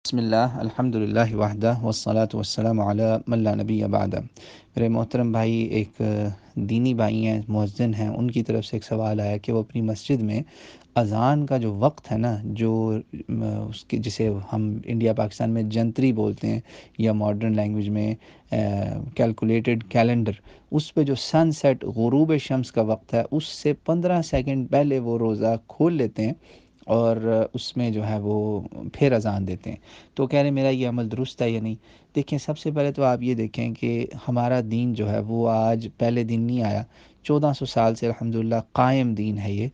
بسم اللہ الحمد للہ وحدہ والصلاة والسلام علی من لا نبی بعدہ۔ میرے محترم بھائی، ایک دینی بھائی ہیں، مؤذن ہیں، ان کی طرف سے ایک سوال آیا کہ وہ اپنی مسجد میں اذان کا جو وقت ہے نا، جو اس کے جسے ہم انڈیا پاکستان میں جنتری بولتے ہیں یا ماڈرن لینگویج میں کیلکولیٹڈ کیلنڈر، اس پہ جو سن سیٹ غروب شمس کا وقت ہے اس سے 15 سیکنڈ پہلے وہ روزہ کھول لیتے ہیں اور اس میں جو ہے وہ پھر اذان دیتے ہیں۔ تو کہہ رہے میرا یہ عمل درست ہے یا نہیں؟ دیکھیں، سب سے پہلے تو آپ یہ دیکھیں کہ ہمارا دین جو ہے وہ آج پہلے دن نہیں آیا، 1400 سال سے الحمدللہ قائم دین ہے یہ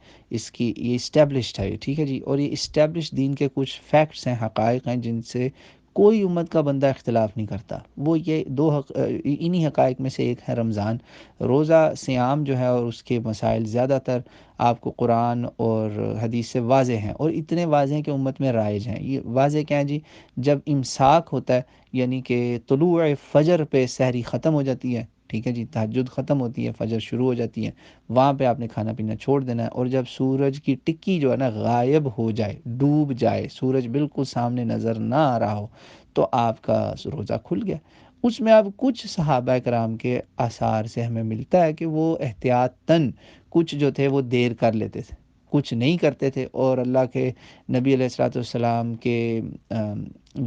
اسٹیبلشڈ ہے، ٹھیک ہے جی۔ اور یہ اسٹیبلشڈ دین کے کچھ فیکٹس ہیں، حقائق ہیں جن سے کوئی امت کا بندہ اختلاف نہیں کرتا۔ وہ یہ انہی حقائق میں سے ایک ہے رمضان۔ روزہ سیام جو ہے اور اس کے مسائل زیادہ تر آپ کو قرآن اور حدیث سے واضح ہیں، اور اتنے واضح ہیں کہ امت میں رائج ہیں۔ یہ واضح کیا ہے جی؟ جب امساک ہوتا ہے، یعنی کہ طلوع فجر پہ سحری ختم ہو جاتی ہے، ٹھیک ہے جی، تہجد ختم ہوتی ہے، فجر شروع ہو جاتی ہے، وہاں پہ آپ نے کھانا پینا چھوڑ دینا ہے۔ اور جب سورج کی ٹکی جو ہے نا غائب ہو جائے، ڈوب جائے، سورج بالکل سامنے نظر نہ آ رہا ہو، تو آپ کا روزہ کھل گیا۔ اس میں اب کچھ صحابہ کرام کے آثار سے ہمیں ملتا ہے کہ وہ احتیاطاً کچھ جو تھے وہ دیر کر لیتے تھے، کچھ نہیں کرتے تھے۔ اور اللہ کے نبی علیہ الصلوۃ والسلام کے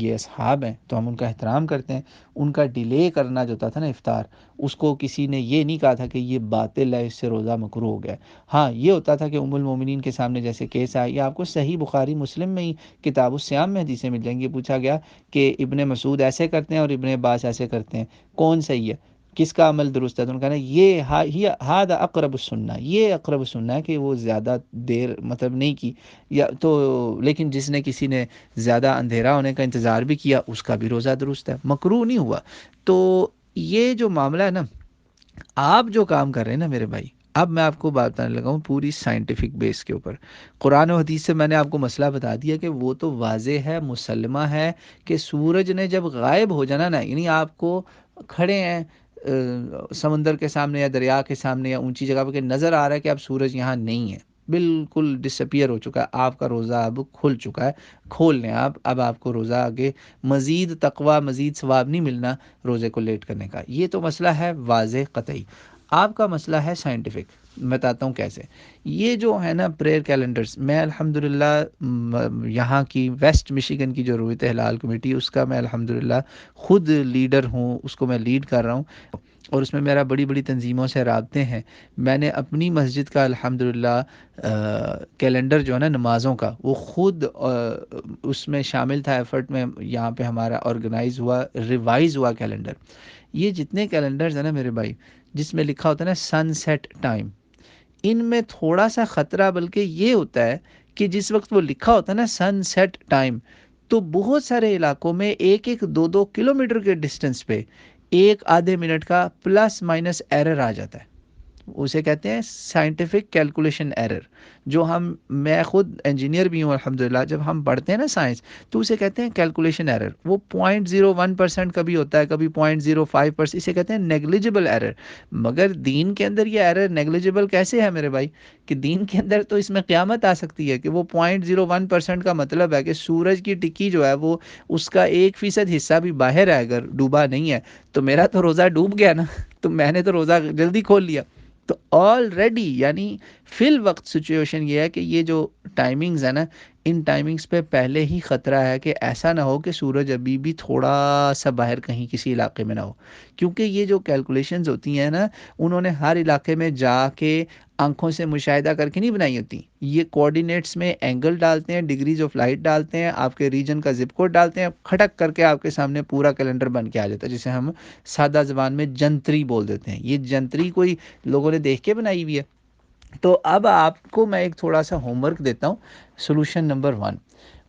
یہ اصحاب ہیں تو ہم ان کا احترام کرتے ہیں۔ ان کا ڈیلے کرنا جو تھا نا افطار، اس کو کسی نے یہ نہیں کہا تھا کہ یہ باطل ہے، اس سے روزہ مکروہ ہو گیا۔ ہاں یہ ہوتا تھا کہ ام المومنین کے سامنے جیسے کیس آیا، یہ آپ کو صحیح بخاری مسلم میں ہی کتاب الصیام میں حدیثیں مل جائیں گی، پوچھا گیا کہ ابن مسعود ایسے کرتے ہیں اور ابن عباس ایسے کرتے ہیں، کون صحیح ہے، کس کا عمل درست ہے؟ تو انہوں نے کہا یہ ہاد اقرب السنہ، یہ اقرب السنہ ہے کہ وہ زیادہ دیر مطلب نہیں کی، یا تو لیکن جس نے کسی نے زیادہ اندھیرا ہونے کا انتظار بھی کیا اس کا بھی روزہ درست ہے، مکروہ نہیں ہوا۔ تو یہ جو معاملہ ہے نا، آپ جو کام کر رہے ہیں نا میرے بھائی، اب میں آپ کو بات بتانے لگا ہوں پوری سائنٹیفک بیس کے اوپر۔ قرآن و حدیث سے میں نے آپ کو مسئلہ بتا دیا کہ وہ تو واضح ہے، مسلمہ ہے کہ سورج نے جب غائب ہو جانا نا، یعنی آپ کو کھڑے ہیں سمندر کے سامنے یا دریا کے سامنے یا اونچی جگہ پہ کہ نظر آ رہا ہے کہ اب سورج یہاں نہیں ہے، بالکل ڈس اپیئر ہو چکا ہے، آپ کا روزہ اب کھل چکا ہے، کھول لیں آپ، اب آپ کو روزہ آگے مزید تقوی، مزید ثواب نہیں ملنا روزے کو لیٹ کرنے کا۔ یہ تو مسئلہ ہے واضح قطعی۔ آپ کا مسئلہ ہے سائنٹیفک، میں بتاتا ہوں کیسے۔ یہ جو ہے نا پریئر کیلنڈرز، میں الحمدللہ یہاں کی ویسٹ مشیگن کی جو رویت ہلال کمیٹی، اس کا میں الحمدللہ خود لیڈر ہوں، اس کو میں لیڈ کر رہا ہوں، اور اس میں میرا بڑی بڑی تنظیموں سے رابطے ہیں۔ میں نے اپنی مسجد کا الحمدللہ کیلنڈر جو ہے نا نمازوں کا، وہ خود اس میں شامل تھا ایفرٹ میں، یہاں پہ ہمارا آرگنائز ہوا، ریوائز ہوا کیلنڈر۔ یہ جتنے کیلنڈرز ہیں نا میرے بھائی، جس میں لکھا ہوتا ہے نا سن سیٹ ٹائم، ان میں تھوڑا سا خطرہ بلکہ یہ ہوتا ہے کہ جس وقت وہ لکھا ہوتا ہے نا سن سیٹ ٹائم، تو بہت سارے علاقوں میں 1-2 کلومیٹر کے ڈسٹنس پہ 1-آدھے منٹ کا پلس مائنس ایرر آ جاتا ہے۔ اسے کہتے ہیں سائنٹیفک کیلکولیشن ایرر، جو میں خود انجینئر بھی ہوں الحمدللہ، جب ہم پڑھتے ہیں نا سائنس تو اسے کہتے ہیں کیلکولیشن ایرر۔ وہ 0.01% کبھی ہوتا ہے، کبھی 0.05%، اسے کہتے ہیں نیگلیجبل ایرر۔ مگر دین کے اندر یہ ایرر نیگلیجبل کیسے ہے میرے بھائی؟ کہ دین کے اندر تو اس میں قیامت آ سکتی ہے، کہ وہ 0.01% کا مطلب ہے کہ سورج کی ٹکی جو ہے وہ اس کا 1% حصہ بھی باہر ہے، اگر ڈوبا نہیں ہے تو میرا تو روزہ ڈوب گیا نا، تو میں نے تو روزہ جلدی کھول لیا۔ تو آلریڈی یعنی فی الوقت سچویشن یہ ہے کہ یہ جو ٹائمنگز ہیں نا، ان ٹائمنگز پہ پہلے ہی خطرہ ہے کہ ایسا نہ ہو کہ سورج ابھی بھی تھوڑا سا باہر کہیں کسی علاقے میں نہ ہو، کیونکہ یہ جو کیلکولیشنز ہوتی ہیں نا، انہوں نے ہر علاقے میں جا کے آنکھوں سے مشاہدہ کر کے نہیں بنائی ہوتی۔ یہ کوآرڈینیٹس میں اینگل ڈالتے ہیں، ڈگریز آف لائٹ ڈالتے ہیں، آپ کے ریجن کا زپ کوڈ ڈالتے ہیں، کھٹک کر کے آپ کے سامنے پورا کیلنڈر بن کے آ جاتا ہے، جسے ہم سادہ زبان میں جنتری بول دیتے ہیں۔ یہ جنتری کوئی لوگوں نے دیکھ کے بنائی ہوئی ہے؟ تو اب آپ کو میں ایک تھوڑا سا ہوم ورک دیتا ہوں۔ سولوشن نمبر 1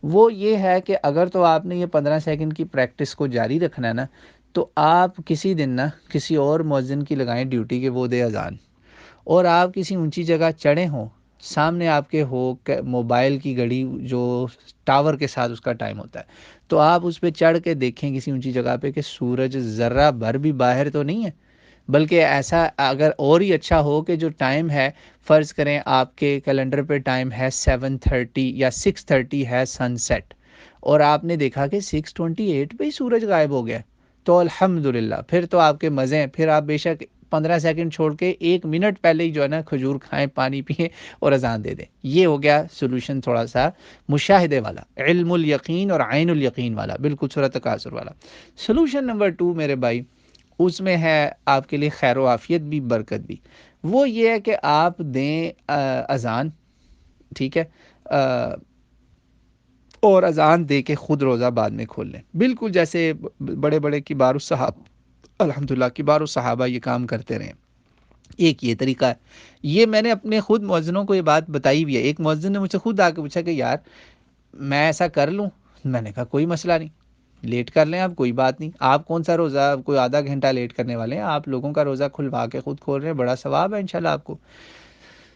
وہ یہ ہے کہ اگر تو آپ نے یہ 15 سیکنڈ کی پریکٹس کو جاری رکھنا ہے نا، تو آپ کسی دن نا کسی اور مؤذن کی لگائیں ڈیوٹی، کہ وہ دے اذان، اور آپ کسی اونچی جگہ چڑھے ہوں، سامنے آپ کے ہو موبائل کی گھڑی جو ٹاور کے ساتھ اس کا ٹائم ہوتا ہے، تو آپ اس پہ چڑھ کے دیکھیں کسی اونچی جگہ پہ کہ سورج ذرہ بھر بھی باہر تو نہیں ہے۔ بلکہ ایسا اگر اور ہی اچھا ہو کہ جو ٹائم ہے، فرض کریں آپ کے کیلنڈر پہ ٹائم ہے 7:30 یا 6:30 ہے سن سیٹ، اور آپ نے دیکھا کہ 6:28 پہ ہی سورج غائب ہو گیا، تو الحمدللہ پھر تو آپ کے مزے ہیں، پھر آپ بے شک 15 سیکنڈ چھوڑ کے 1 منٹ پہلے ہی جو ہے نا کھجور کھائیں، پانی پئیں اور اذان دے دیں۔ یہ ہو گیا سولوشن تھوڑا سا مشاہدے والا، علم الیقین اور عین الیقین والا، بالکل سورۃ تکاثر والا۔ سولوشن نمبر 2 میرے بھائی، اس میں ہے آپ کے لیے خیر و عافیت بھی، برکت بھی۔ وہ یہ ہے کہ آپ دیں اذان، ٹھیک ہے، اور اذان دے کے خود روزہ بعد میں کھول لیں، بالکل جیسے بڑے بڑے کبار الصحاب، الحمدللہ کبار الصحابہ یہ کام کرتے رہے۔ ایک یہ طریقہ ہے، یہ میں نے اپنے خود مؤذنوں کو یہ بات بتائی بھی ہے۔ ایک مؤذن نے مجھ سے خود آ کے پوچھا کہ یار میں ایسا کر لوں؟ میں نے کہا کوئی مسئلہ نہیں، لیٹ کر لیں آپ، کوئی بات نہیں، آپ کون سا روزہ کوئی آدھا گھنٹہ لیٹ کرنے والے ہیں؟ آپ لوگوں کا روزہ کھلوا کے خود کھول رہے ہیں، بڑا ثواب ہے انشاءاللہ آپ کو۔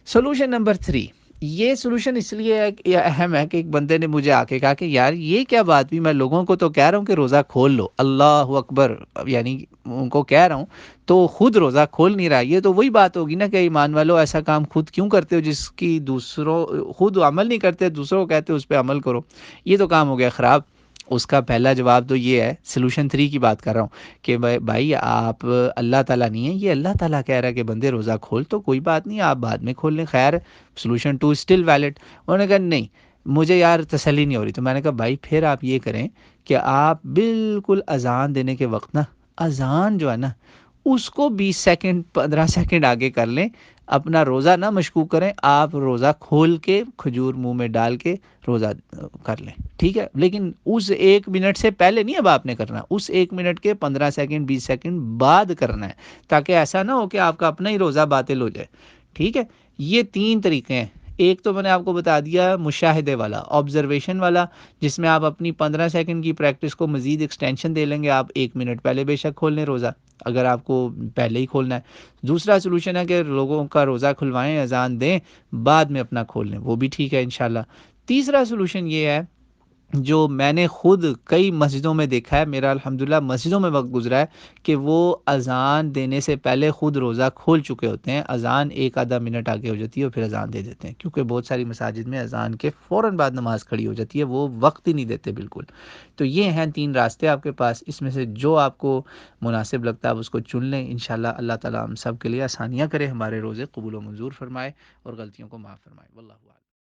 سولوشن نمبر 3، یہ سولوشن اس لیے یہ اہم ہے کہ ایک بندے نے مجھے آ کے کہا کہ یار یہ کیا بات بھی، میں لوگوں کو تو کہہ رہا ہوں کہ روزہ کھول لو، اللہ اکبر، یعنی ان کو کہہ رہا ہوں تو خود روزہ کھول نہیں رہا۔ یہ تو وہی بات ہوگی نا کہ ایمان والو ایسا کام خود کیوں کرتے ہو جس کی دوسروں، خود عمل نہیں کرتے دوسروں کو کہتے ہو اس پہ عمل کرو، یہ تو کام ہو گیا خراب۔ اس کا پہلا جواب تو یہ ہے، سولوشن 3 کی بات کر رہا ہوں کہ بھائی آپ اللہ تعالیٰ نہیں ہیں، یہ اللہ تعالیٰ کہہ رہا ہے کہ بندے روزہ کھول، تو کوئی بات نہیں، آپ بعد میں کھول لیں، خیر۔ Solution 2 still valid. انہوں نے کہا نہیں مجھے یار تسلی نہیں ہو رہی، تو میں نے کہا بھائی پھر آپ یہ کریں کہ آپ بالکل اذان دینے کے وقت نا، اذان جو ہے نا اس کو 20 سیکنڈ 15 سیکنڈ آگے کر لیں، اپنا روزہ نہ مشکوک کریں، آپ روزہ کھول کے کھجور منہ میں ڈال کے روزہ کر لیں، ٹھیک ہے؟ لیکن اس 1 منٹ سے پہلے نہیں اب آپ نے کرنا، اس 1 منٹ کے 15 سیکنڈ 20 سیکنڈ بعد کرنا ہے، تاکہ ایسا نہ ہو کہ آپ کا اپنا ہی روزہ باطل ہو جائے، ٹھیک ہے؟ یہ 3 طریقے ہیں۔ ایک تو میں نے آپ کو بتا دیا مشاہدے والا، آبزرویشن والا، جس میں آپ اپنی 15 سیکنڈ کی پریکٹس کو مزید ایکسٹینشن دے لیں گے، آپ 1 منٹ پہلے بے شک کھول لیں روزہ اگر آپ کو پہلے ہی کھولنا ہے۔ دوسرا سولوشن ہے کہ لوگوں کا روزہ کھلوائیں، اذان دیں، بعد میں اپنا کھول لیں، وہ بھی ٹھیک ہے انشاءاللہ۔ تیسرا سولوشن یہ ہے جو میں نے خود کئی مسجدوں میں دیکھا ہے، میرا الحمدللہ مسجدوں میں وقت گزرا ہے کہ وہ اذان دینے سے پہلے خود روزہ کھول چکے ہوتے ہیں، اذان 1 آدھا منٹ آگے ہو جاتی ہے اور پھر اذان دے دیتے ہیں، کیونکہ بہت ساری مساجد میں اذان کے فوراً بعد نماز کھڑی ہو جاتی ہے، وہ وقت ہی نہیں دیتے بالکل۔ تو یہ ہیں 3 راستے آپ کے پاس، اس میں سے جو آپ کو مناسب لگتا ہے آپ اس کو چن لیں، انشاءاللہ اللہ تعالیٰ ہم سب کے لیے آسانیاں کرے، ہمارے روزے قبول و منظور فرمائے اور غلطیوں کو معاف فرمائے، واللہ اعلم۔